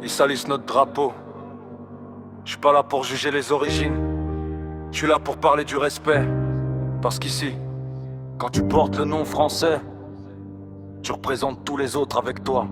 Ils salissent notre drapeau. Je suis pas là pour juger les origines. Je suis là pour parler du respect. Parce qu'ici, quand tu portes le nom français, tu représentes tous les autres avec toi.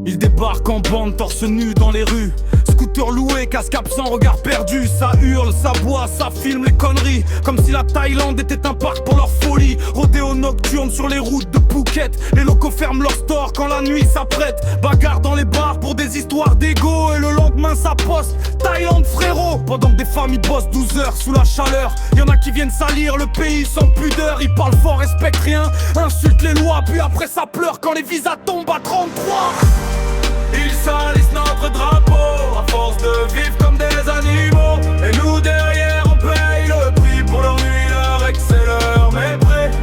Ils débarquent en bande, torse nu dans les rues. Scooter loué, casque absent, regard perdu. Ça hurle, ça boit, ça filme les conneries. Comme si la Thaïlande était un parc pour leur folie. Rodéo nocturne sur les routes de Phuket. Les locaux ferment leur store quand la nuit s'apprête. Bagarre dans les bars pour des histoires d'égo. Et le lendemain ça poste, Thaïlande frérot. Pendant que des familles bossent 12 heures sous la chaleur. Y'en a qui viennent salir le pays sans pudeur. Ils parlent fort, respectent rien, insultent les lois. Puis après ça pleure quand les visas tombent à 33. Ils salissent notre drapeau, à force de vivre comme des animaux. Et nous derrière on paye le prix pour leur nuit, leur ex et leur mépris.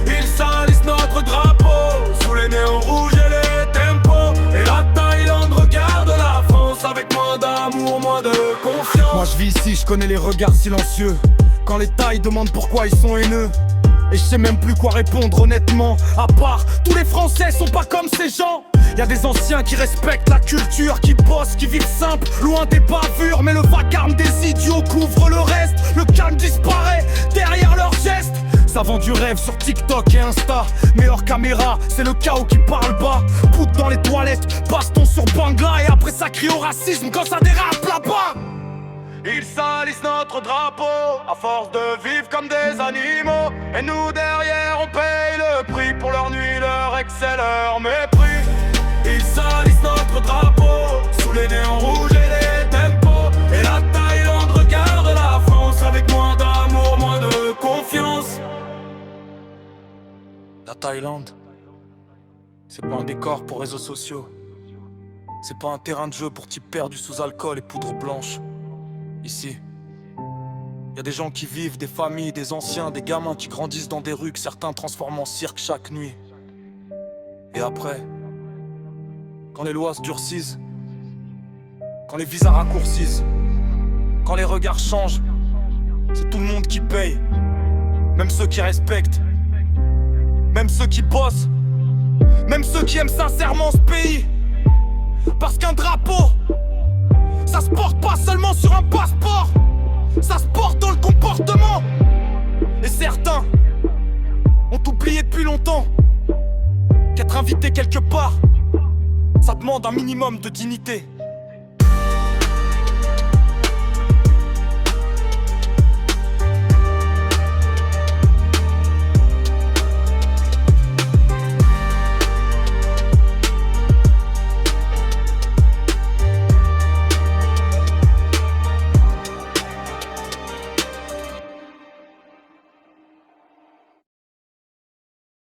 Ils salissent notre drapeau, sous les néons rouges et les tempos. Et la Thaïlande regarde la France avec moins d'amour, moins de confiance. Moi je vis ici, je connais les regards silencieux. Quand les Thaïs demandent pourquoi ils sont haineux. Et je sais même plus quoi répondre honnêtement. À part, tous les Français sont pas comme ces gens. Y'a des anciens qui respectent la culture, qui bossent, qui vivent simple, loin des bavures. Mais le vacarme des idiots couvre le reste. Le calme disparaît derrière leurs gestes. Ça vend du rêve sur TikTok et Insta. Meilleure caméra, c'est le chaos qui parle bas. Poudre dans les toilettes, baston sur Bangla. Et après ça crie au racisme quand ça dérape là-bas. Ils salissent notre drapeau, à force de vivre comme des animaux. Et nous derrière on paye le prix pour leur nuit, leur ex et leur mépris. Ils salissent notre drapeau, sous les néons rouges et les tempos. Et la Thaïlande regarde la France avec moins d'amour, moins de confiance. La Thaïlande, c'est pas un décor pour réseaux sociaux. C'est pas un terrain de jeu pour types perdus sous alcool et poudre blanche. Ici, y a des gens qui vivent, des familles, des anciens, des gamins qui grandissent dans des rues que certains transforment en cirque chaque nuit. Et après, quand les lois se durcissent, quand les visas raccourcissent, quand les regards changent, c'est tout le monde qui paye. Même ceux qui respectent, même ceux qui bossent, même ceux qui aiment sincèrement ce pays. Parce qu'un drapeau, ça se porte pas seulement sur un passeport, ça se porte dans le comportement. Et certains ont oublié depuis longtemps qu'être invité quelque part, ça demande un minimum de dignité.